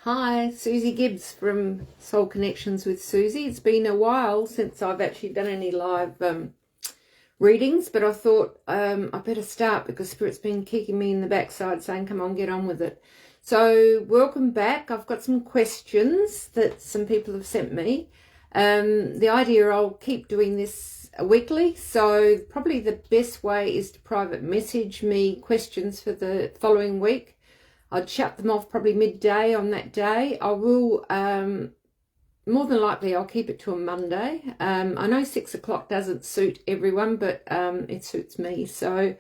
Hi, Susie Gibbs from Soul Connections with Susie. It's been a while since I've actually done any live readings, but I thought I better start because Spirit's been kicking me in the backside saying, come on, get on with it. So welcome back. I've got some questions that some people have sent me. The idea, I'll keep doing this weekly, so probably the best way is to private message me questions for the following week. I'd shut them off probably midday on that day. I will, more than likely, I'll keep it to a Monday. I know 6 o'clock doesn't suit everyone, but it suits me. So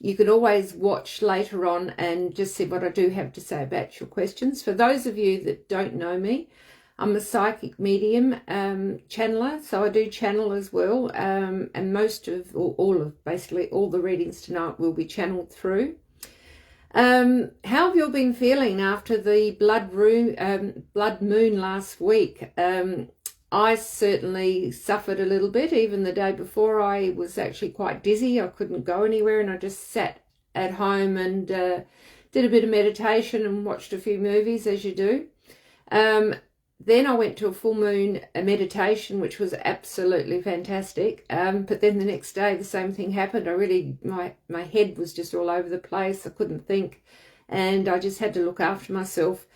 you can always watch later on and just see what I do have to say about your questions. For those of you that don't know me, I'm a psychic medium channeler, so I do channel as well. And most of, or all of, basically all the readings tonight will be channeled through. How have you all been feeling after the blood moon last week? I certainly suffered a little bit. Even the day before, I was actually quite dizzy. I couldn't go anywhere, and I just sat at home and did a bit of meditation and watched a few movies, as you do. Then I went to a full moon meditation, which was absolutely fantastic. But then the next day, the same thing happened. My head was just all over the place. I couldn't think, and I just had to look after myself.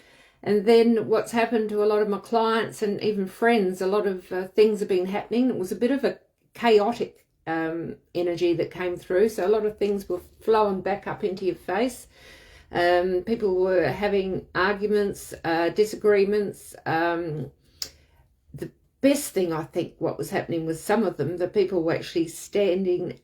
And then what's happened to a lot of my clients and even friends, a lot of things have been happening. It was a bit of a chaotic energy that came through. So a lot of things were flowing back up into your face. People were having arguments, disagreements. The best thing, I think, what was happening was some of them, the people were actually standing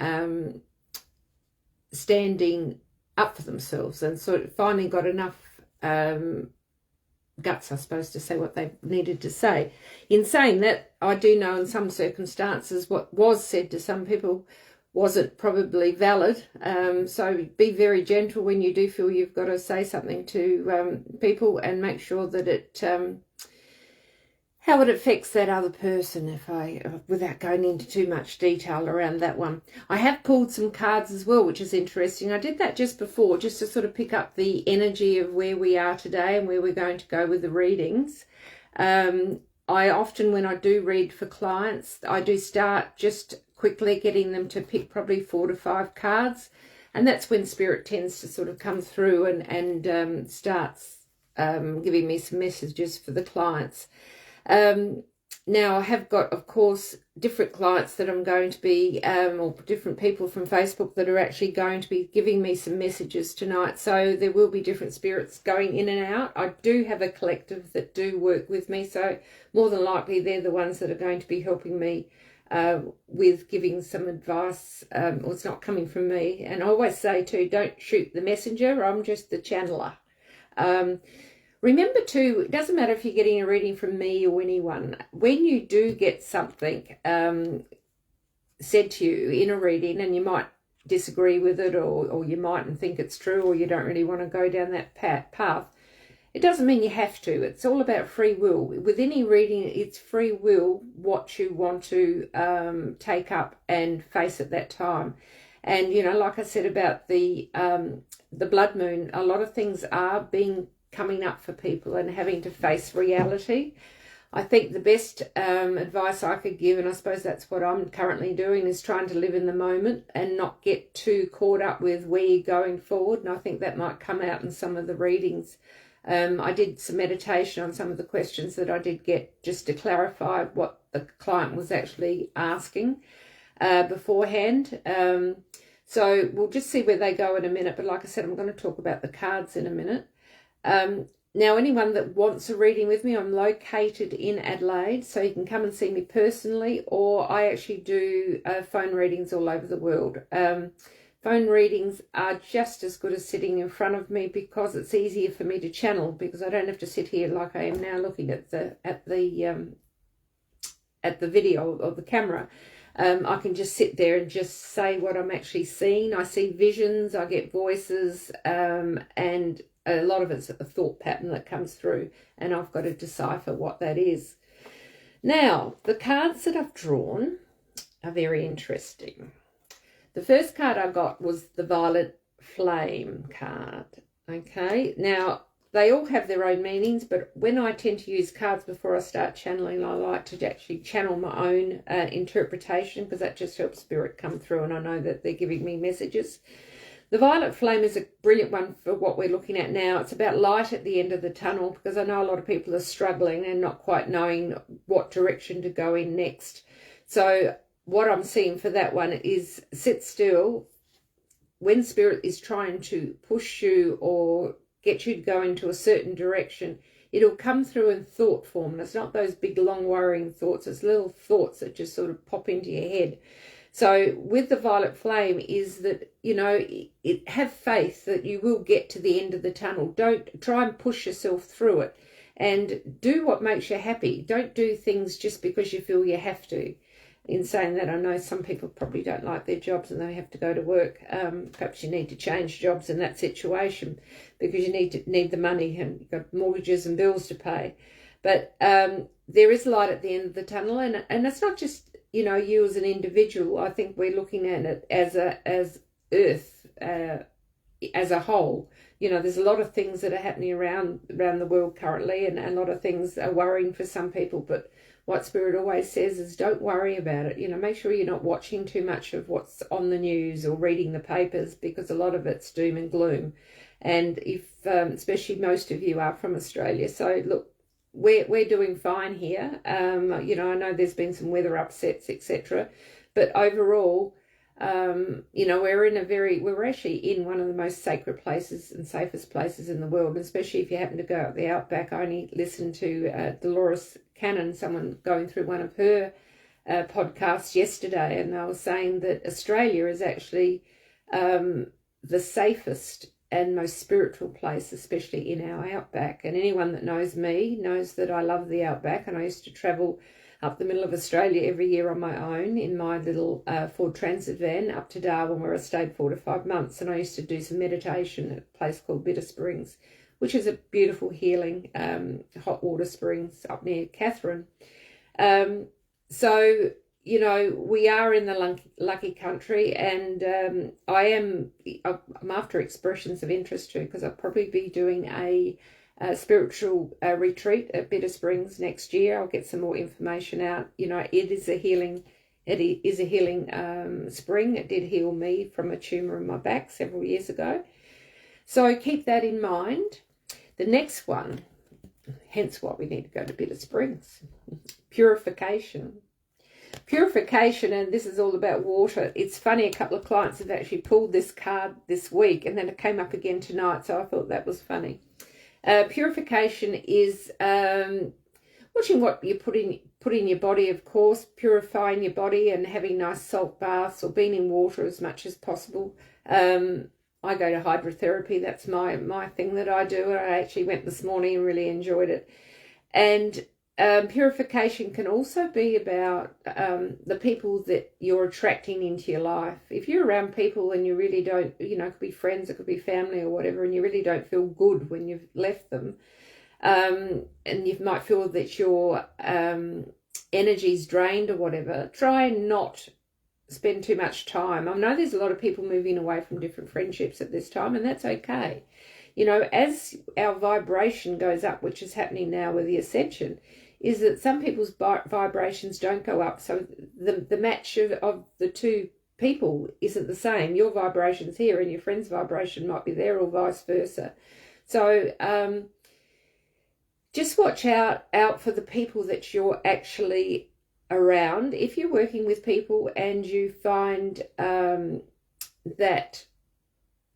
up for themselves and sort of finally got enough guts, I suppose, to say what they needed to say. In saying that, I do know in some circumstances what was said to some people wasn't probably valid, so be very gentle when you do feel you've got to say something to people, and make sure that it how it affects that other person, without going into too much detail around that one. I have pulled some cards as well, which is interesting. I did that just before, just to sort of pick up the energy of where we are today and where we're going to go with the readings. I often, when I do read for clients, I do start just quickly getting them to pick probably 4 to 5 cards, and that's when Spirit tends to sort of come through and starts giving me some messages for the clients. Now I have got, of course, different clients that I'm going to be, or different people from Facebook that are actually going to be giving me some messages tonight. So there will be different spirits going in and out. I do have a collective that do work with me, so more than likely they're the ones that are going to be helping me with giving some advice, or it's not coming from me. And I always say too, don't shoot the messenger, I'm just the channeler. Remember too, it doesn't matter if you're getting a reading from me or anyone, when you do get something said to you in a reading, and you might disagree with it, or you mightn't think it's true, or you don't really want to go down that path, it doesn't mean you have to. It's all about free will. With any reading, it's free will what you want to take up and face at that time. And, you know, like I said about the blood moon, a lot of things are coming up for people and having to face reality. I think the best advice I could give, and I suppose that's what I'm currently doing, is trying to live in the moment and not get too caught up with where you're going forward. And I think that might come out in some of the readings. I did some meditation on some of the questions that I did get, just to clarify what the client was actually asking beforehand. So we'll just see where they go in a minute. But like I said, I'm going to talk about the cards in a minute. Now, anyone that wants a reading with me, I'm located in Adelaide, so you can come and see me personally, or I actually do phone readings all over the world. Phone readings are just as good as sitting in front of me, because it's easier for me to channel, because I don't have to sit here like I am now looking at the video or the camera. I can just sit there and just say what I'm actually seeing. I see visions, I get voices, and a lot of it's a thought pattern that comes through, and I've got to decipher what that is. Now, the cards that I've drawn are very interesting. The first card I got was the Violet Flame card. Okay, now they all have their own meanings, but when I tend to use cards before I start channeling, I like to actually channel my own interpretation, because that just helps spirit come through, and I know that they're giving me messages. The violet flame is a brilliant one for what we're looking at now. It's about light at the end of the tunnel, because I know a lot of people are struggling and not quite knowing what direction to go in next. So what I'm seeing for that one is sit still. When spirit is trying to push you or get you to go into a certain direction, it'll come through in thought form. And it's not those big, long, worrying thoughts. It's little thoughts that just sort of pop into your head. So with the violet flame is that, you know, have faith that you will get to the end of the tunnel. Don't try and push yourself through it, and do what makes you happy. Don't do things just because you feel you have to. In saying that, I know some people probably don't like their jobs and they have to go to work. Perhaps you need to change jobs in that situation, because you need the money, and you've got mortgages and bills to pay. But there is light at the end of the tunnel, and it's not just, you know, you as an individual. I think we're looking at it as Earth as a whole. You know, there's a lot of things that are happening around the world currently, and a lot of things are worrying for some people, but what Spirit always says is don't worry about it. You know, make sure you're not watching too much of what's on the news or reading the papers, because a lot of it's doom and gloom. And if, especially most of you are from Australia, so look, we're doing fine here. You know, I know there's been some weather upsets, etc. But overall, you know, we're actually in one of the most sacred places and safest places in the world, especially if you happen to go out the outback. I only listened to Dolores Cannon, someone going through one of her podcasts yesterday, and they were saying that Australia is actually the safest and most spiritual place, especially in our outback. And anyone that knows me knows that I love the outback, and I used to travel up the middle of Australia every year on my own in my little Ford Transit van up to Darwin, where I stayed 4 to 5 months, and I used to do some meditation at a place called Bitter Springs, which is a beautiful healing hot water springs up near Katherine. So, you know, we are in the lucky country, and I'm after expressions of interest too, because I'll probably be doing a spiritual retreat at Bitter Springs next year. I'll get some more information out. You know, it is a healing spring. It did heal me from a tumour in my back several years ago. So keep that in mind. The next one, hence why we need to go to Bitter Springs, purification. Purification, and this is all about water. It's funny, a couple of clients have actually pulled this card this week, and then it came up again tonight, so I thought that was funny. Purification is watching what you put in your body, of course, purifying your body and having nice salt baths or being in water as much as possible. I go to hydrotherapy. That's my thing that I do. I actually went this morning and really enjoyed it. And purification can also be about the people that you're attracting into your life. If you're around people and you really don't, you know, it could be friends, it could be family or whatever, and you really don't feel good when you've left them, and you might feel that your energy's drained or whatever, try and not spend too much time. I know there's a lot of people moving away from different friendships at this time, and that's okay. You know, as our vibration goes up, which is happening now with the ascension, is that some people's vibrations don't go up. So the match of the two people isn't the same. Your vibration's here and your friend's vibration might be there, or vice versa. So just watch out for the people that you're actually around. If you're working with people and you find that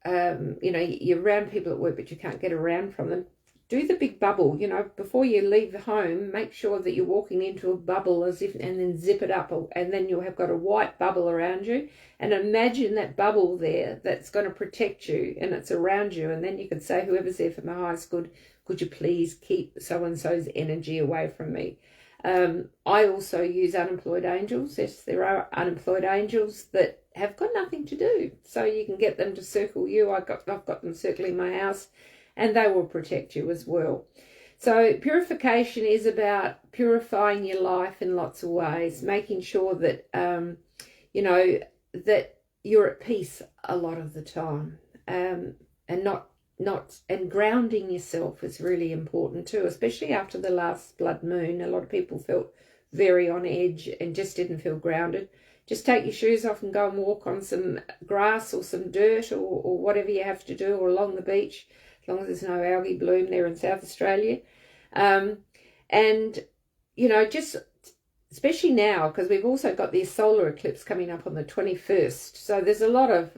you know, you're around people at work but you can't get around from them, do the big bubble. You know, before you leave the home, make sure that you're walking into a bubble and then zip it up, and then you'll have got a white bubble around you, and imagine that bubble there that's going to protect you and it's around you. And then you can say, whoever's there for my highest good, could you please keep so-and-so's energy away from me? I also use unemployed angels. Yes, there are unemployed angels that have got nothing to do, so you can get them to circle you. I've got them circling my house, and they will protect you as well. So purification is about purifying your life in lots of ways, making sure that you know, that you're at peace a lot of the time, and not and grounding yourself is really important too, especially after the last blood moon. A lot of people felt very on edge and just didn't feel grounded. Just take your shoes off and go and walk on some grass or some dirt or whatever you have to do, or along the beach, as long as there's no algae bloom there in South Australia. And, you know, just especially now, because we've also got the solar eclipse coming up on the 21st. So there's a lot of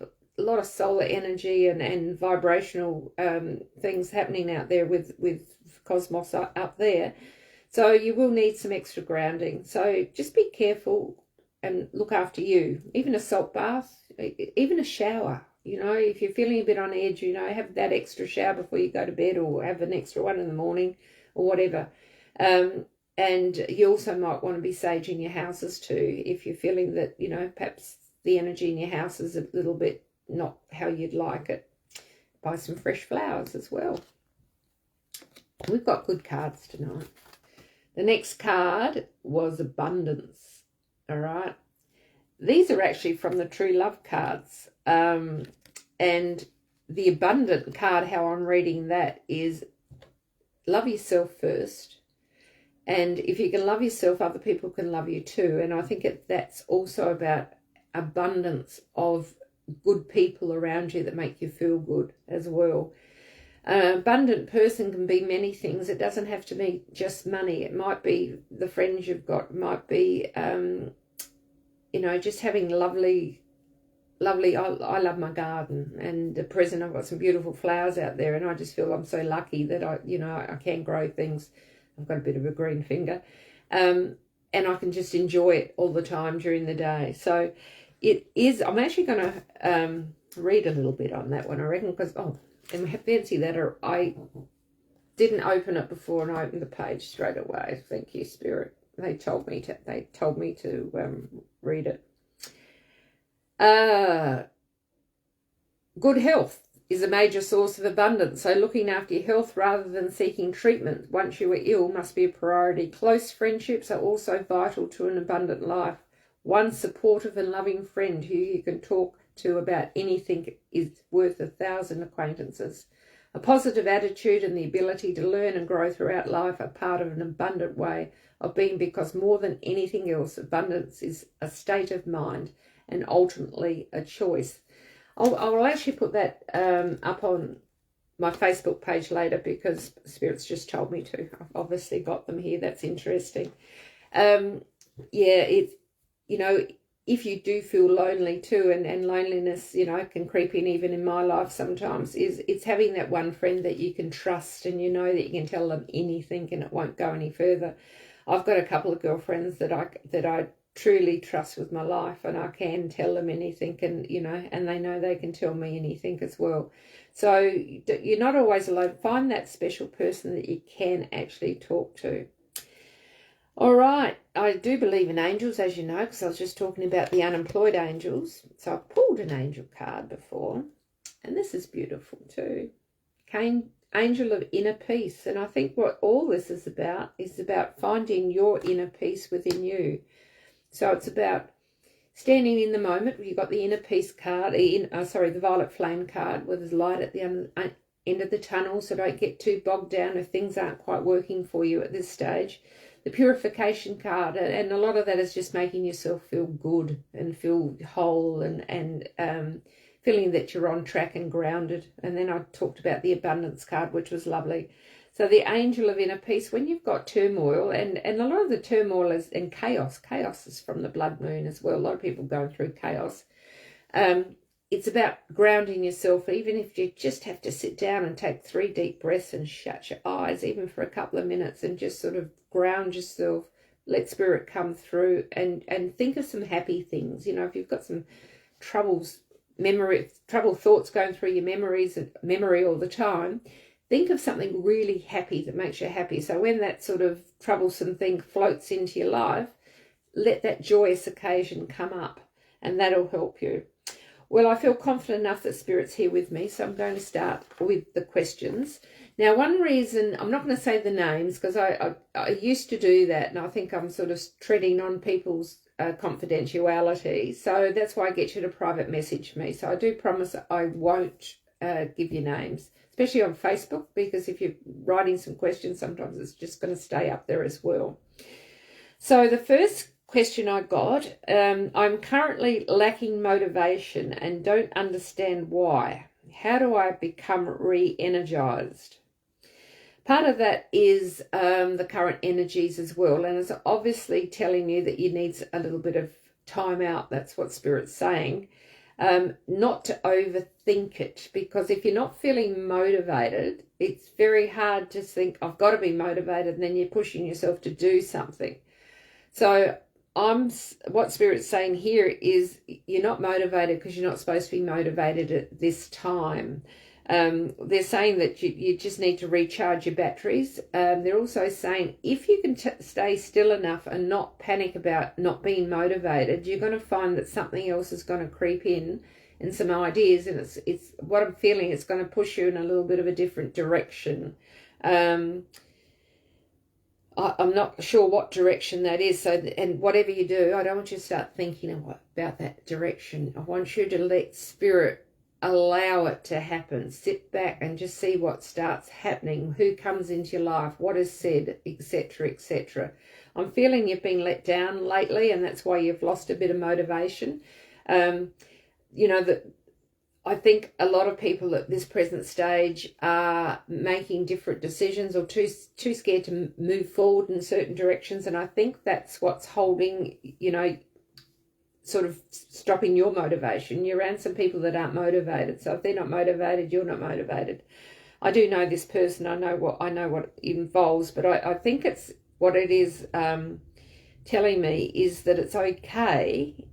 solar energy and vibrational things happening out there with cosmos up there. So you will need some extra grounding. So just be careful and look after you. Even a salt bath, even a shower. You know, if you're feeling a bit on edge, you know, have that extra shower before you go to bed, or have an extra one in the morning or whatever. And you also might want to be saging your houses too, if you're feeling that, you know, perhaps the energy in your house is a little bit not how you'd like it. Buy some fresh flowers as well. We've got good cards tonight. The next card was abundance. All right. These are actually from the True Love cards. And the abundant card, how I'm reading that, is love yourself first. And if you can love yourself, other people can love you too. And I think that's also about abundance of good people around you that make you feel good as well. An abundant person can be many things. It doesn't have to be just money. It might be the friends you've got. It might be, you know, just having lovely, I love my garden, and the present, I've got some beautiful flowers out there, and I just feel I'm so lucky that I can grow things. I've got a bit of a green finger, and I can just enjoy it all the time during the day. So it is, I'm actually going to read a little bit on that one, I reckon, because, and fancy that, I didn't open it before and I opened the page straight away. Thank you, Spirit. They told me to read it. Good health is a major source of abundance, so looking after your health rather than seeking treatment once you are ill must be a priority. Close friendships are also vital to an abundant life. One supportive and loving friend who you can talk to about anything is worth 1,000 acquaintances. A positive attitude and the ability to learn and grow throughout life are part of an abundant way of being, because more than anything else, abundance is a state of mind and ultimately a choice. I'll actually put that up on my Facebook page later, because Spirit's just told me to. I've obviously got them here. That's interesting. It's, you know, if you do feel lonely too, and loneliness, you know, can creep in even in my life sometimes, it's having that one friend that you can trust, and you know that you can tell them anything and it won't go any further. I've got a couple of girlfriends that I truly trust with my life, and I can tell them anything, and you know, and they know they can tell me anything as well. So you're not always alone. Find that special person that you can actually talk to. All right, I do believe in angels, as you know, because I was just talking about the unemployed angels. So I pulled an angel card before, and this is beautiful too. Angel of inner peace. And I think what all this is about finding your inner peace within you. So it's about standing in the moment. You've got the inner peace card, the violet flame card, where there's light at the end of the tunnel, so don't get too bogged down if things aren't quite working for you at this stage. The purification card, and a lot of that is just making yourself feel good and feel whole, and feeling that you're on track and grounded. And then I talked about the abundance card, which was lovely. So the angel of inner peace, when you've got turmoil, and a lot of the turmoil is in chaos. Chaos is from the blood moon as well. A lot of people going through chaos. It's about grounding yourself, even if you just have to sit down and take 3 deep breaths and shut your eyes, even for a couple of minutes, and just sort of ground yourself, let spirit come through, and think of some happy things. You know, if you've got some trouble thoughts going through your memory all the time, think of something really happy that makes you happy. So when that sort of troublesome thing floats into your life, let that joyous occasion come up, and that'll help you. Well, I feel confident enough that Spirit's here with me, so I'm going to start with the questions. Now, one reason, I'm not going to say the names, because I used to do that, and I think I'm sort of treading on people's confidentiality. So that's why I get you to private message me. So I do promise I won't give you names, especially on Facebook, because if you're writing some questions, sometimes it's just going to stay up there as well. So the first question I got, I'm currently lacking motivation and don't understand why. How do I become re-energized? Part of that is the current energies as well, and it's obviously telling you that you need a little bit of time out. That's what Spirit's saying. Not to overthink it, because if you're not feeling motivated, it's very hard to think, I've got to be motivated, and then you're pushing yourself to do something. So what Spirit's saying here is you're not motivated because you're not supposed to be motivated at this time. They're saying that you just need to recharge your batteries. They're also saying if you can stay still enough and not panic about not being motivated, you're going to find that something else is going to creep in and some ideas, and it's what I'm feeling, it's going to push you in a little bit of a different direction. I'm not sure what direction that is. So, and whatever you do, I don't want you to start thinking about that direction. I want you to let Spirit allow it to happen. Sit back and just see what starts happening, who comes into your life, what is said, etc., etc. I'm feeling you've been let down lately, and that's why you've lost a bit of motivation. I think a lot of people at this present stage are making different decisions or too scared to move forward in certain directions, and I think that's what's holding, sort of stopping your motivation. You're around some people that aren't motivated, so if they're not motivated, you're not motivated. I do know this person. I know what it involves, but I think it's what it is telling me is that it's okay.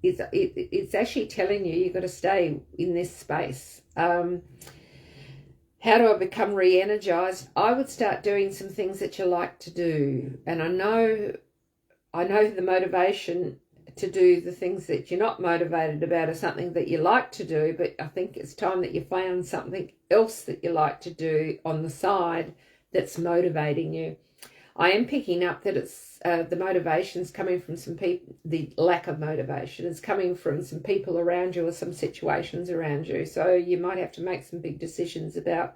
It's actually telling you you've got to stay in this space. How do I become re-energized? I would start doing some things that you like to do. And I know the motivation to do the things that you're not motivated about are something that you like to do, but I think it's time that you found something else that you like to do on the side that's motivating you. I am picking up that it's the motivation's coming from some people, the lack of motivation is coming from some people around you or some situations around you. So you might have to make some big decisions about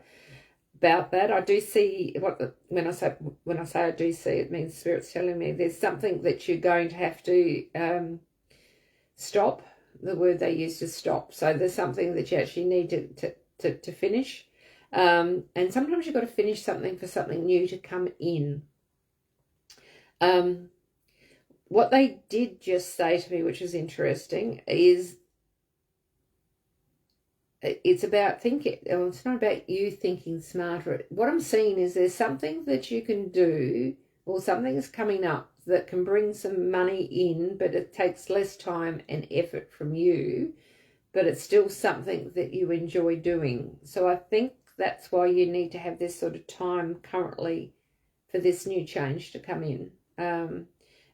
that. I do see when I say I do see, it means Spirit's telling me there's something that you're going to have to stop. The word they use is stop. So there's something that you actually need to finish. And sometimes you've got to finish something for something new to come in. What they did just say to me, which was interesting, is it's about thinking. It's not about you thinking smarter. What I'm seeing is there's something that you can do, or something is coming up that can bring some money in, but it takes less time and effort from you, but it's still something that you enjoy doing. So I think that's why you need to have this sort of time currently for this new change to come in.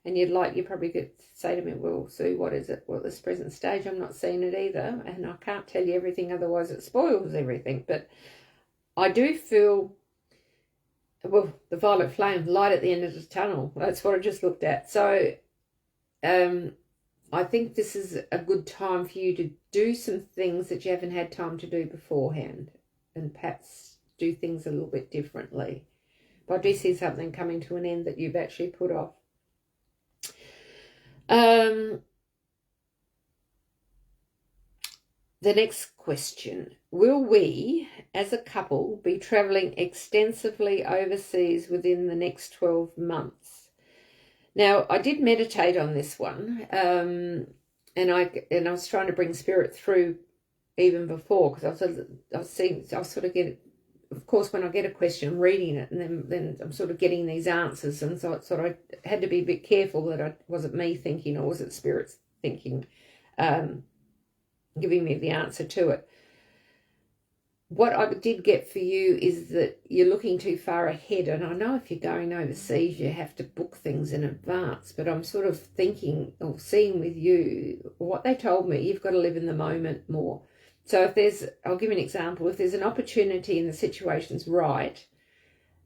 And you probably could say to me, well, Sue, what is it? Well, at this present stage, I'm not seeing it either. And I can't tell you everything, otherwise it spoils everything. But I do feel, well, the violet flame, light at the end of the tunnel. That's what I just looked at. So I think this is a good time for you to do some things that you haven't had time to do beforehand, and perhaps do things a little bit differently. But I do see something coming to an end that you've actually put off. The next question. Will we, as a couple, be travelling extensively overseas within the next 12 months? Now, I did meditate on this one, and I was trying to bring Spirit through even before, because I was sort of getting, of course, when I get a question, I'm reading it, and then I'm sort of getting these answers, and so I had to be a bit careful that it wasn't me thinking, or was it Spirit's thinking, giving me the answer to it. What I did get for you is that you're looking too far ahead, and I know if you're going overseas, you have to book things in advance, but I'm sort of thinking or seeing with you what they told me, you've got to live in the moment more. So I'll give you an example, if there's an opportunity and the situation's right,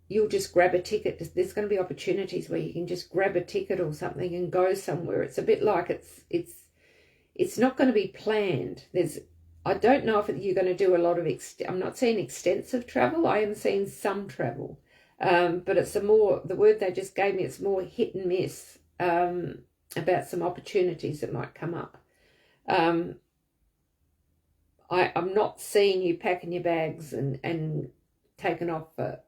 you'll just grab a ticket. There's going to be opportunities where you can just grab a ticket or something and go somewhere. It's a bit like it's not going to be planned. I don't know if you're going to do a lot of, I'm not seeing extensive travel. I am seeing some travel. But it's the word they just gave me, it's more hit and miss about some opportunities that might come up. I'm not seeing you packing your bags and taking off for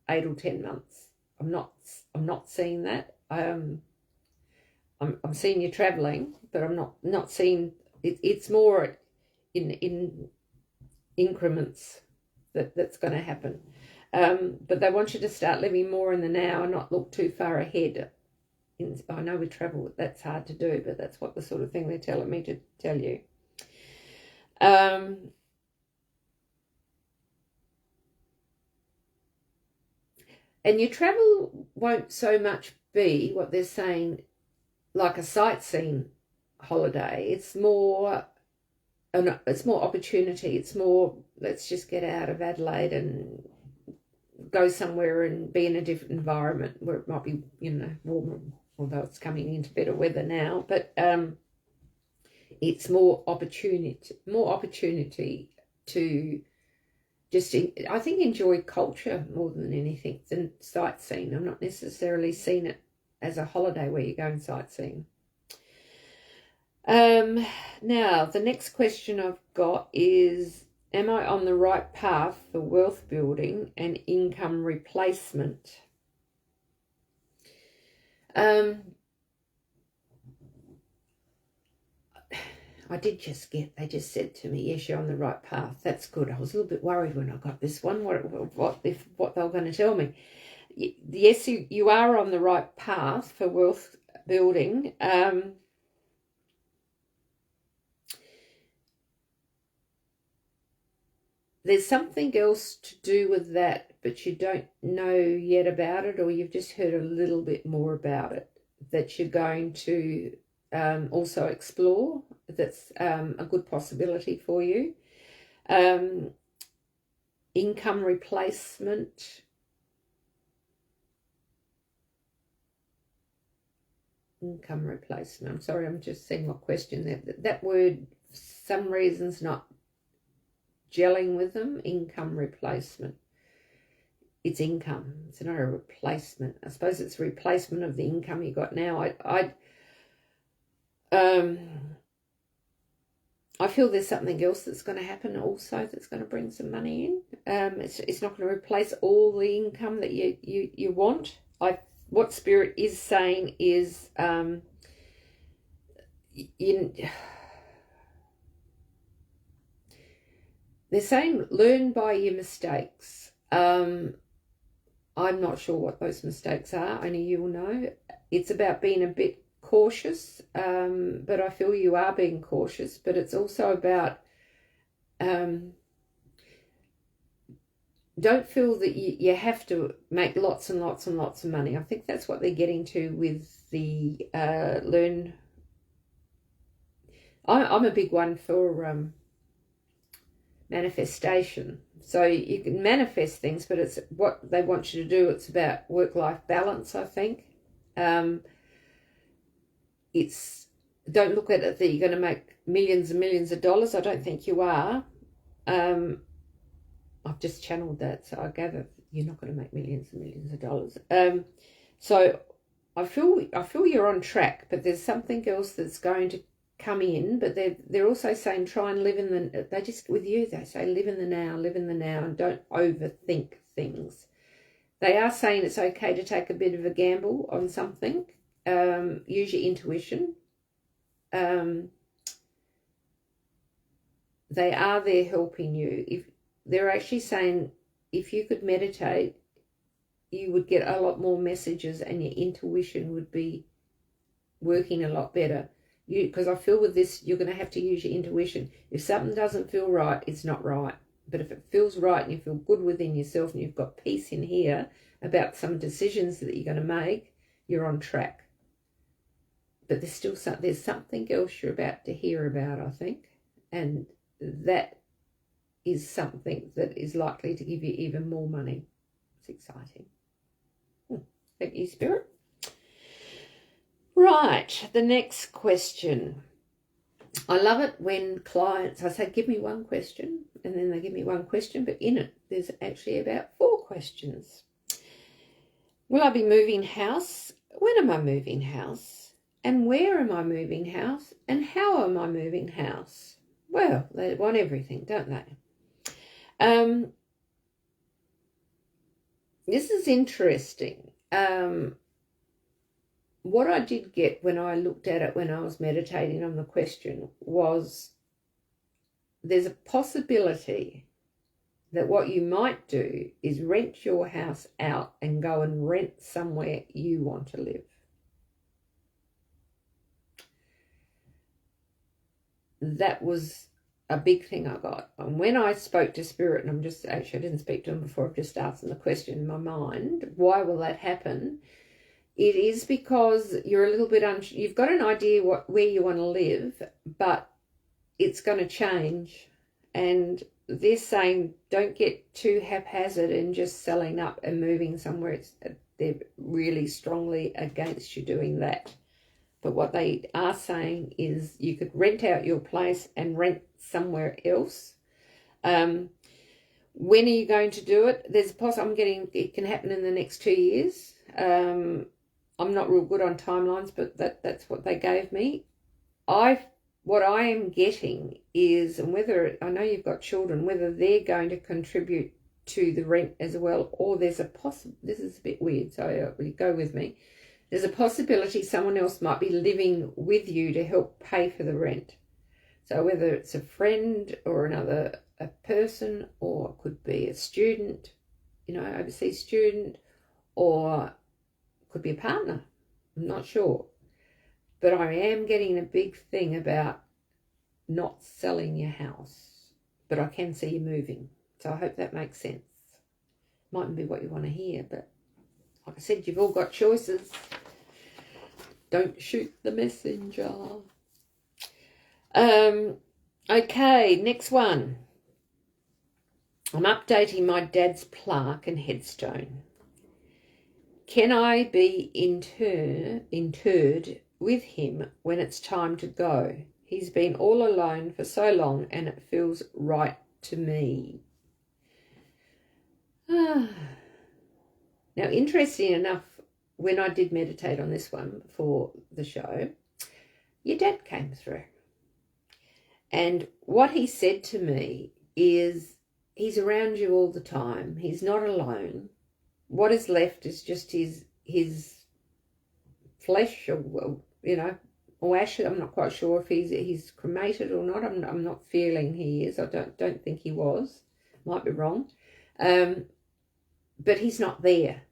8 or 10 months. I'm not seeing that. I'm seeing you traveling, but I'm not seeing it. It's more in increments that's going to happen. But they want you to start living more in the now and not look too far ahead. I know with travel that's hard to do, but that's what the sort of thing they're telling me to tell you. And your travel won't so much be what they're saying like a sightseeing holiday. It's more opportunity. It's more, let's just get out of Adelaide and go somewhere and be in a different environment where it might be, warmer, although it's coming into better weather now. But it's more opportunity to just, I think, enjoy culture more than anything than sightseeing. I'm not necessarily seeing it as a holiday where you're going sightseeing. Now, the next question I've got is, am I on the right path for wealth building and income replacement? they just said to me, yes, you're on the right path. That's good. I was a little bit worried when I got this one, what they were going to tell me. Yes, you are on the right path for wealth building. There's something else to do with that, but you don't know yet about it, or you've just heard a little bit more about it that you're going to also explore. That's a good possibility for you. Income replacement. Income replacement. I'm sorry, I'm just seeing what question there. That word, for some reason's not gelling with them. Income replacement. It's income. It's not a replacement. I suppose it's a replacement of the income you got now. I feel there's something else that's going to happen also that's going to bring some money in. It's not going to replace all the income that you want. What Spirit is saying is they're saying learn by your mistakes. I'm not sure what those mistakes are. Only you will know. It's about being a bit cautious, but I feel you are being cautious. But it's also about don't feel that you have to make lots and lots and lots of money. I think that's what they're getting to with the learn. I'm a big one for manifestation. So you can manifest things, but it's what they want you to do. It's about work-life balance, I think. It's, don't look at it that you're going to make millions and millions of dollars. I don't think you are. I've just channeled that, so I gather you're not going to make millions and millions of dollars. So I feel you're on track, but there's something else that's going to come in. But they're also saying try and live in the. They just with you they say live in the now, and don't overthink things. They are saying it's okay to take a bit of a gamble on something. Use your intuition. They are there helping you. If they're actually saying if you could meditate, you would get a lot more messages and your intuition would be working a lot better. Because I feel with this, you're going to have to use your intuition. If something doesn't feel right, it's not right. But if it feels right and you feel good within yourself and you've got peace in here about some decisions that you're going to make, you're on track. But there's something else you're about to hear about, I think. And that is something that is likely to give you even more money. It's exciting. Thank you, Spirit. Right, the next question. I love it when clients, I say, give me one question, and then they give me one question, but in it, there's actually about 4 questions. Will I be moving house? When am I moving house? And where am I moving house? And how am I moving house? Well, they want everything, don't they? This is interesting. What I did get when I looked at it when I was meditating on the question was there's a possibility that what you might do is rent your house out and go and rent somewhere you want to live. That was a big thing I got. And when I spoke to Spirit, and I didn't speak to him before, I've just asked him the question in my mind, why will that happen? It is because you're a little bit you've got an idea where you want to live, but it's going to change. And they're saying don't get too haphazard in just selling up and moving somewhere. They're really strongly against you doing that. But what they are saying is you could rent out your place and rent somewhere else. When are you going to do it? There's it can happen in the next 2 years. I'm not real good on timelines, but that's what they gave me. What I am getting is, and whether, I know you've got children, whether they're going to contribute to the rent as well, or there's this is a bit weird, so go with me. There's a possibility someone else might be living with you to help pay for the rent. So whether it's a friend or a person, or it could be a student, overseas student, or it could be a partner. I'm not sure. But I am getting a big thing about not selling your house. But I can see you moving. So I hope that makes sense. Mightn't be what you want to hear, but like I said, you've all got choices. Don't shoot the messenger. Okay, next one. I'm updating my dad's plaque and headstone. Can I be interred with him when it's time to go? He's been all alone for so long and it feels right to me. Now, interesting enough, when I did meditate on this one for the show, your dad came through. And what he said to me is he's around you all the time. He's not alone. What is left is just his flesh, or ashes. I'm not quite sure if he's cremated or not. I'm not feeling he is. I don't think he was. Might be wrong. But he's not there.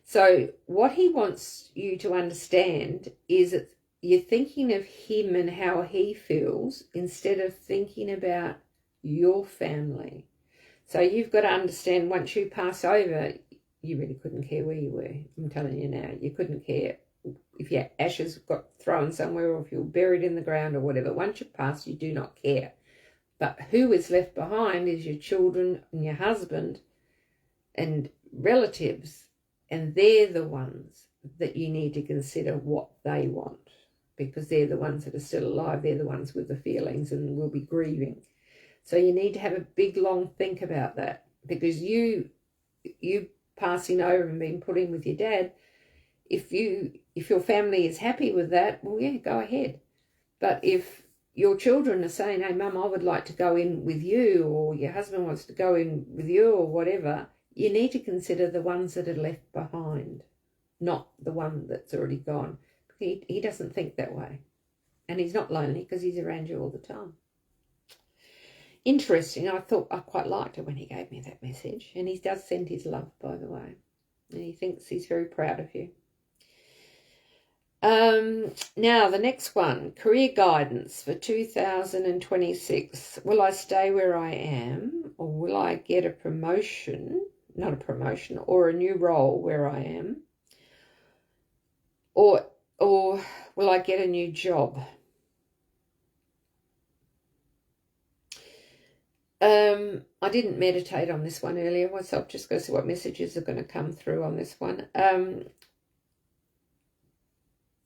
So what he wants you to understand is that you're thinking of him and how he feels instead of thinking about your family. So you've got to understand, once you pass over, you really couldn't care where you were. I'm telling you now, you couldn't care if your ashes got thrown somewhere or if you were buried in the ground or whatever. Once you pass, you do not care. But who is left behind is your children and your husband and relatives, and they're the ones that you need to consider what they want, because they're the ones that are still alive. They're the ones with the feelings and will be grieving. So you need to have a big, long think about that, because you passing over and being put in with your dad, if your family is happy with that, well, yeah, go ahead. But if your children are saying, hey, Mum, I would like to go in with you, or your husband wants to go in with you, or whatever, you need to consider the ones that are left behind, not the one that's already gone. He doesn't think that way. And he's not lonely because he's around you all the time. Interesting. I quite liked it when he gave me that message. And he does send his love, by the way. And he thinks he's very proud of you. Now, the next one, career guidance for 2026. Will I stay where I am, or will I get a promotion? Not a promotion, or a new role where I am? Or will I get a new job? I didn't meditate on this one earlier, so I'm just going to see what messages are going to come through on this one.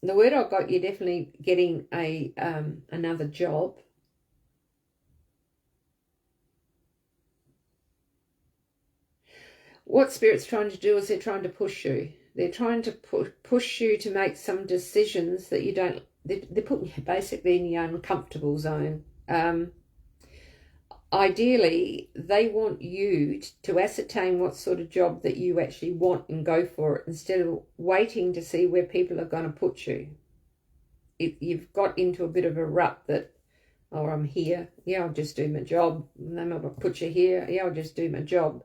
the word I got, you're definitely getting a another job. What Spirit's trying to do is they're trying to push you. They're trying to push you to make some decisions that you don't. They're putting you basically in your uncomfortable zone. Ideally, they want you to ascertain what sort of job that you actually want and go for it instead of waiting to see where people are going to put you. You've got into a bit of a rut that, oh, I'm here. Yeah, I'll just do my job. And then I'll put you here. Yeah, I'll just do my job.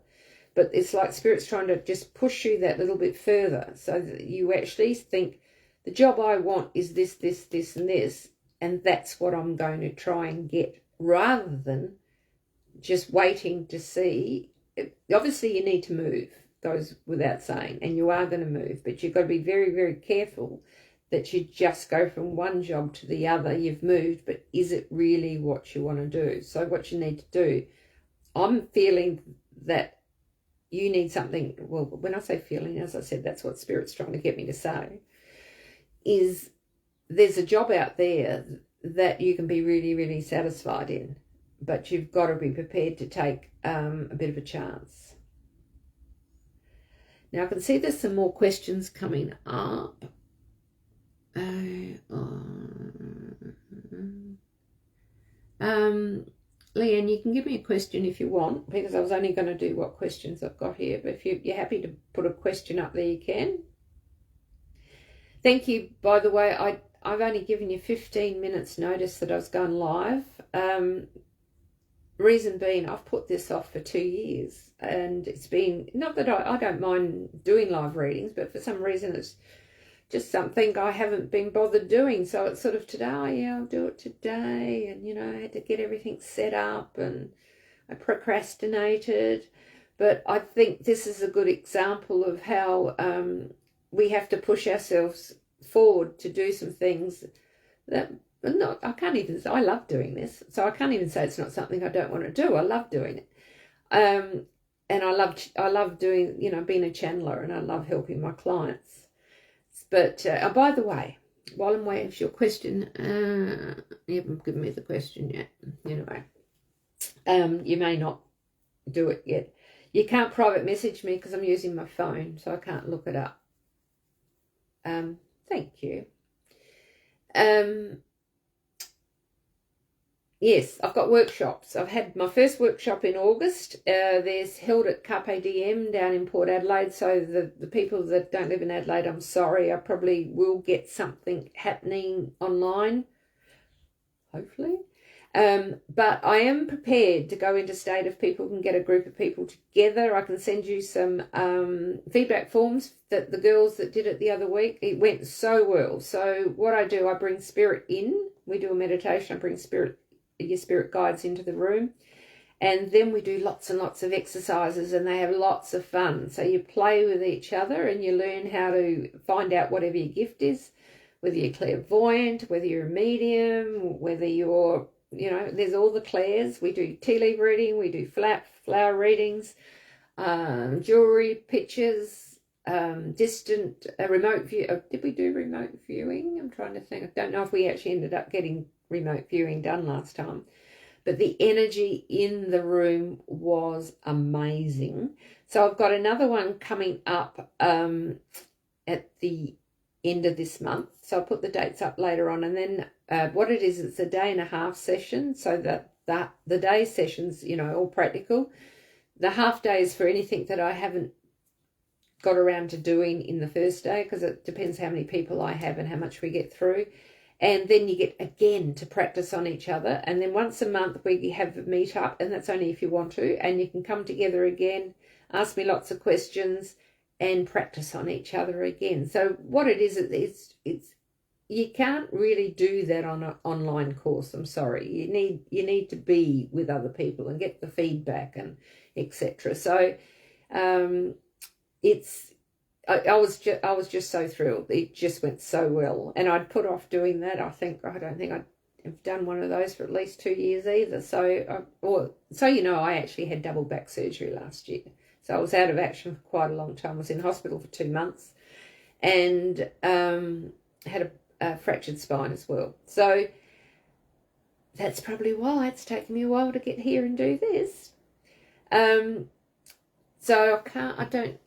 But it's like Spirit's trying to just push you that little bit further so that you actually think the job I want is this, this, this, and this, and that's what I'm going to try and get, rather than just waiting to see. Obviously, you need to move, goes without saying, and you are going to move, but you've got to be very, very careful that you just go from one job to the other. You've moved, but is it really what you want to do? So what you need to do, I'm feeling that you need something, well, when I say feeling, as I said, that's what Spirit's trying to get me to say, is there's a job out there that you can be really, really satisfied in, but you've got to be prepared to take a bit of a chance. Now, I can see there's some more questions coming up. Leanne, you can give me a question if you want, because I was only going to do what questions I've got here, but if you're happy to put a question up there, you can. Thank you, by the way. I've only given you 15 minutes notice that I was going live. Reason being, I've put this off for 2 years, and it's been, not that I don't mind doing live readings, but for some reason it's just something I haven't been bothered doing. So it's sort of today, oh yeah, I'll do it today. And, you know, I had to get everything set up and I procrastinated. But I think this is a good example of how we have to push ourselves forward to do some things that not, I can't even say, I love doing this. So I can't even say it's not something I don't want to do. I love doing it. And I love doing, you know, being a channeler, and I love helping my clients. But by the way, while I'm waiting for your question, you haven't given me the question yet. Anyway, you may not do it yet. You can't private message me because I'm using my phone, so I can't look it up. Thank you. Yes, I've got workshops. I've had my first workshop in August. There's held at Carpe Diem down in Port Adelaide. So the people that don't live in Adelaide, I'm sorry. I probably will get something happening online, hopefully. But I am prepared to go interstate if people can get a group of people together. I can send you some feedback forms that the girls that did it the other week. It went so well. So what I do, I bring Spirit in. We do a meditation. I bring your spirit guides into the room, and then we do lots and lots of exercises, and they have lots of fun. So you play with each other and you learn how to find out whatever your gift is, whether you're clairvoyant, whether you're a medium, whether you're, you know, there's all the clairs. We do tea leaf reading, we do flower readings, jewelry, pictures, distant, remote view. Did we do remote viewing? I'm trying to think. I don't know if we actually ended up getting remote viewing done last time, but the energy in the room was amazing. So I've got another one coming up at the end of this month, so I'll put the dates up later on. And then what it is, it's a 1.5 day session, so that the day sessions, you know, all practical. The half day is for anything that I haven't got around to doing in the first day, because it depends how many people I have and how much we get through. And then you get, again, to practice on each other. And then once a month we have a meet up, and that's only if you want to. And you can come together again, ask me lots of questions, and practice on each other again. So what it is, it's you can't really do that on an online course. I'm sorry. You need to be with other people and get the feedback and etc. So I was just so thrilled. It just went so well, and I'd put off doing that. I don't think I've done one of those for at least 2 years either. So you know, I actually had double back surgery last year, so I was out of action for quite a long time. I was in hospital for 2 months, and had fractured spine as well. So that's probably why it's taken me a while to get here and do this. So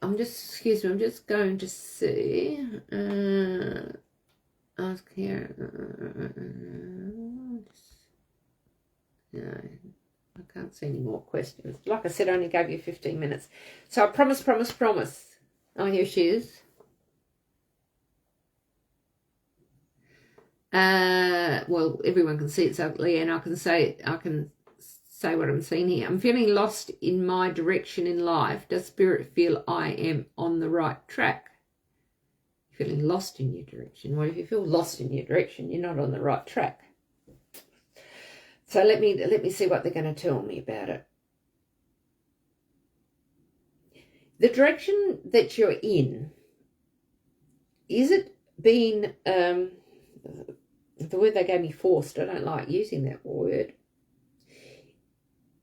I'm just going to see, ask here, no, I can't see any more questions. Like I said, I only gave you 15 minutes. So I promise. Oh, here she is. Well, everyone can see it's ugly, and I can say what I'm seeing here. I'm feeling lost in my direction in life. Does Spirit feel I am on the right track? Feeling lost in your direction. Well, if you feel lost in your direction, you're not on the right track. So let me see what they're going to tell me about it. The direction that you're in, is it being, the word they gave me, forced? I don't like using that word.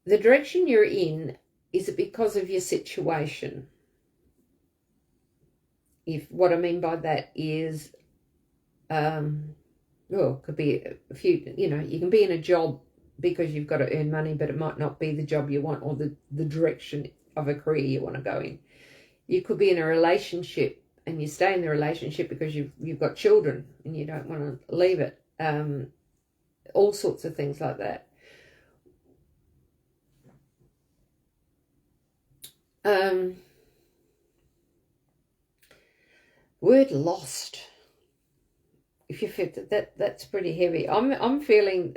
The direction you're in, is it because of your situation? If what I mean by that is, it could be a few, you can be in a job because you've got to earn money, but it might not be the job you want or the direction of a career you want to go in. You could be in a relationship and you stay in the relationship because you've got children and you don't want to leave it. All sorts of things like that. Word lost. If you feel that's pretty heavy. I'm feeling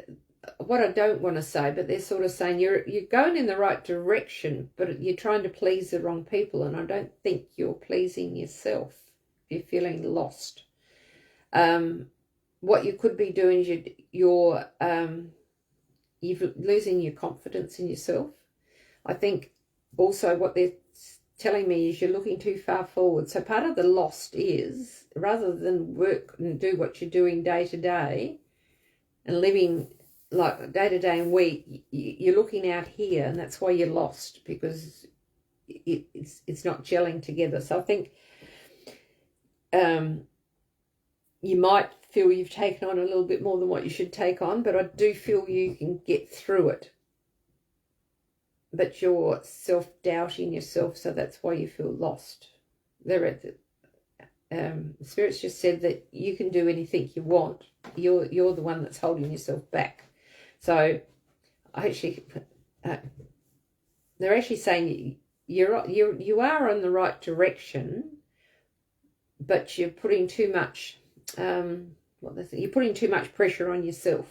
what I don't want to say, but they're sort of saying you're going in the right direction, but you're trying to please the wrong people, and I don't think you're pleasing yourself. If you're feeling lost, what you could be doing is you're losing your confidence in yourself. I think also what they're telling me is you're looking too far forward. So part of the lost is, rather than work and do what you're doing day to day and living like day to day and week, you're looking out here, and that's why you're lost, because it's not gelling together. So I think you might feel you've taken on a little bit more than what you should take on, but I do feel you can get through it. But you're self-doubting yourself, so that's why you feel lost. Spirit's just said that you can do anything you want. You're the one that's holding yourself back. So they're actually saying you are on the right direction, but you're putting too much you're putting too much pressure on yourself.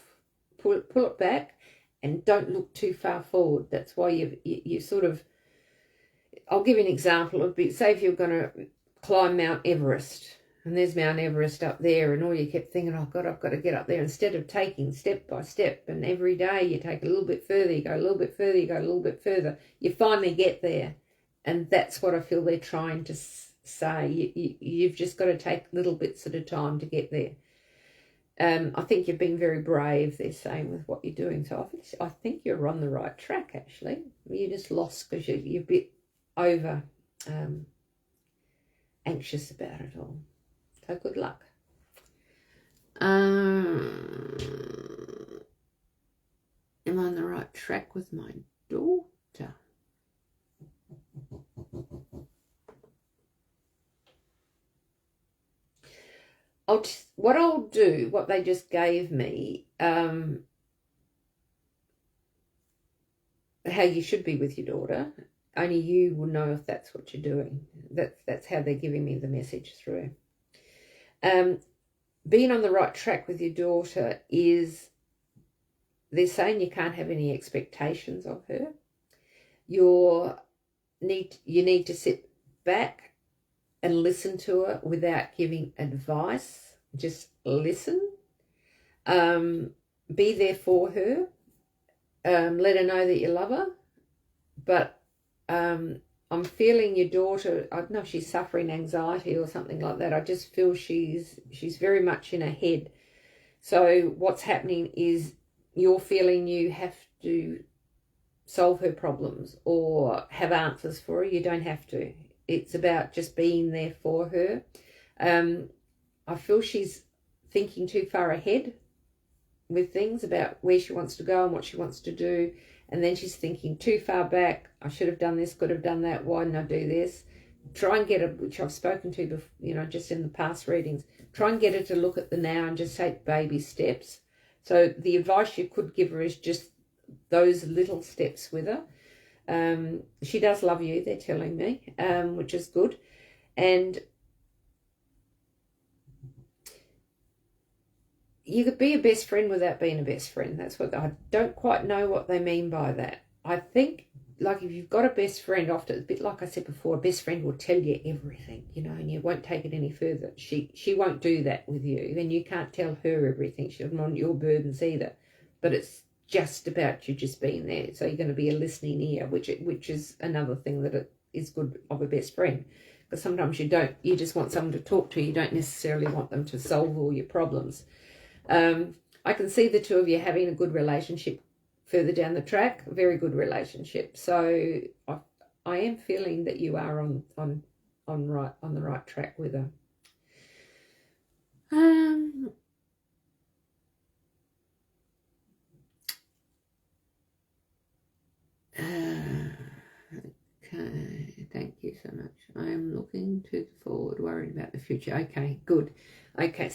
Pull it back. And don't look too far forward. That's why you sort of, I'll give you an example. It'd be, say if you're going to climb Mount Everest, and there's Mount Everest up there, and all you kept thinking, oh God, I've got to get up there, instead of taking step by step, and every day you take a little bit further, you go a little bit further, you go a little bit further, you finally get there. And that's what I feel they're trying to say. You've just got to take little bits at a time to get there. I think you've been very brave, they're saying, with what you're doing. So I think you're on the right track, actually. You're just lost because you're a bit over anxious about it all. So good luck. Am I on the right track with my daughter? What they just gave me, how you should be with your daughter. Only you will know if that's what you're doing. That's how they're giving me the message through. Being on the right track with your daughter is, they're saying you can't have any expectations of her. You need to sit back and listen to her without giving advice. Just listen. Be there for her. Let her know that you love her. But I'm feeling your daughter, I don't know if she's suffering anxiety or something like that. I just feel she's very much in her head. So what's happening is you're feeling you have to solve her problems or have answers for her. You don't have to. It's about just being there for her. I feel she's thinking too far ahead with things about where she wants to go and what she wants to do. And then she's thinking too far back. I should have done this, could have done that. Why didn't I do this? Try and get her, which I've spoken to before, just in the past readings, try and get her to look at the now and just take baby steps. So the advice you could give her is just those little steps with her. She does love you, they're telling me, which is good. And you could be a best friend without being a best friend. That's what I don't quite know what they mean by that. I think, like, if you've got a best friend, often, a bit like I said before, a best friend will tell you everything, and you won't take it any further. She won't do that with you, and you can't tell her everything. She doesn't want your burdens either. But it's just about you just being there. So you're going to be a listening ear, which is another thing that it is good of a best friend. Because sometimes you just want someone to talk to. You don't necessarily want them to solve all your problems. I can see the two of you having a good relationship further down the track, a very good relationship. So I am feeling that you are on the right track with her. Okay, thank you so much. I am looking to the forward, worried about the future. Okay, good. Okay,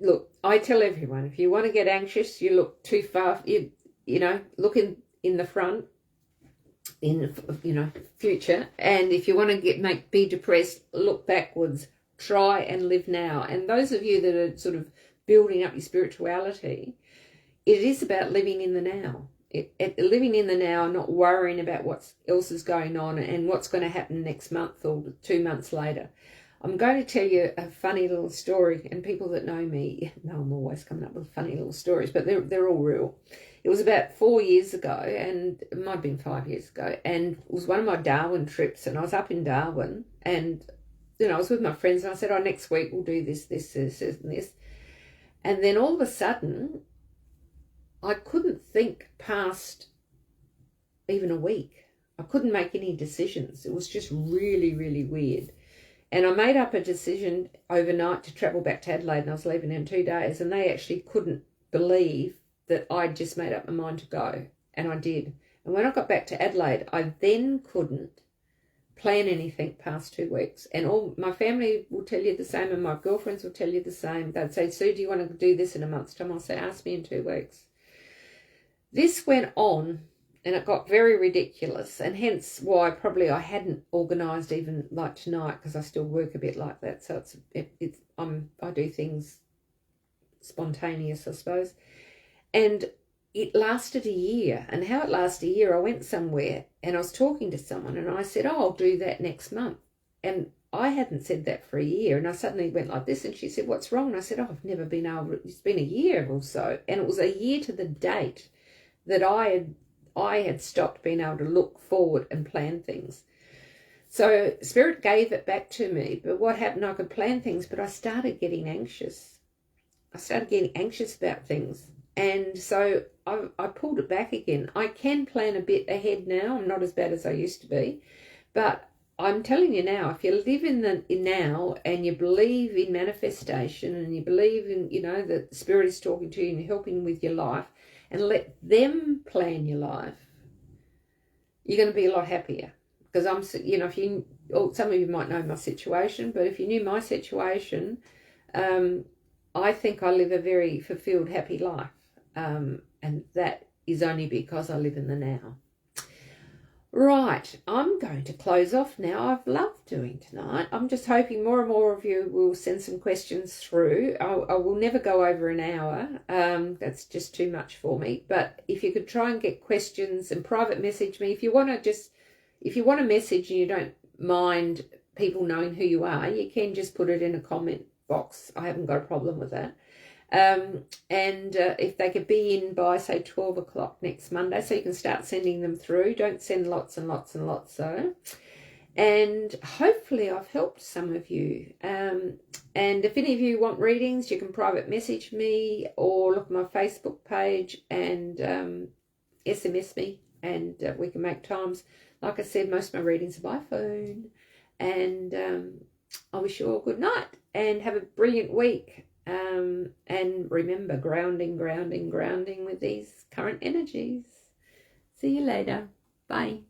look, I tell everyone, if you want to get anxious, you look too far, look in the front, in future. And if you want to be depressed, look backwards. Try and live now. And those of you that are sort of building up your spirituality, it is about living in the now. Living in the now, not worrying about what else is going on and what's going to happen next month or 2 months later. I'm going to tell you a funny little story, and people that know me know I'm always coming up with funny little stories, but they're all real. It was about 4 years ago, and it might have been 5 years ago, and it was one of my Darwin trips, and I was up in Darwin, and I was with my friends, and I said, next week we'll do this, and this. And then all of a sudden, I couldn't think past even a week. I couldn't make any decisions. It was just really, really weird. And I made up a decision overnight to travel back to Adelaide, and I was leaving in 2 days, and they actually couldn't believe that I'd just made up my mind to go, and I did. And when I got back to Adelaide, I then couldn't plan anything past 2 weeks. And all my family will tell you the same, and my girlfriends will tell you the same. They'd say, Sue, do you want to do this in a month's time? I'll say, ask me in 2 weeks. This went on, and it got very ridiculous, and hence why probably I hadn't organised even like tonight, because I still work a bit like that. So I do things spontaneous, I suppose. And it lasted a year. And how it lasted a year, I went somewhere and I was talking to someone, and I said, I'll do that next month. And I hadn't said that for a year, and I suddenly went like this, and she said, what's wrong? And I said, I've never been able to, it's been a year or so. And it was a year to the date that I had stopped being able to look forward and plan things. So Spirit gave it back to me, but what happened, I could plan things, but I started getting anxious. I started getting anxious about things. And so I pulled it back again. I can plan a bit ahead now. I'm not as bad as I used to be. But I'm telling you now, if you live in now and you believe in manifestation and you believe in, that the Spirit is talking to you and helping with your life, and let them plan your life, you're going to be a lot happier. Because some of you might know my situation, but if you knew my situation, I think I live a very fulfilled, happy life. And that is only because I live in the now. Right, I'm going to close off now. I've loved doing tonight. I'm just hoping more and more of you will send some questions through. I will never go over an hour. That's just too much for me. But if you could try and get questions and private message me. If you want to message and you don't mind people knowing who you are, you can just put it in a comment box. I haven't got a problem with that. If they could be in by, say, 12 o'clock next Monday, so you can start sending them through. Don't send lots and lots and lots, though. And hopefully I've helped some of you. And if any of you want readings, you can private message me or look at my Facebook page and SMS me, and we can make times. Like I said, most of my readings are by phone. And I wish you all good night and have a brilliant week. And remember, grounding with these current energies. See you later. Bye.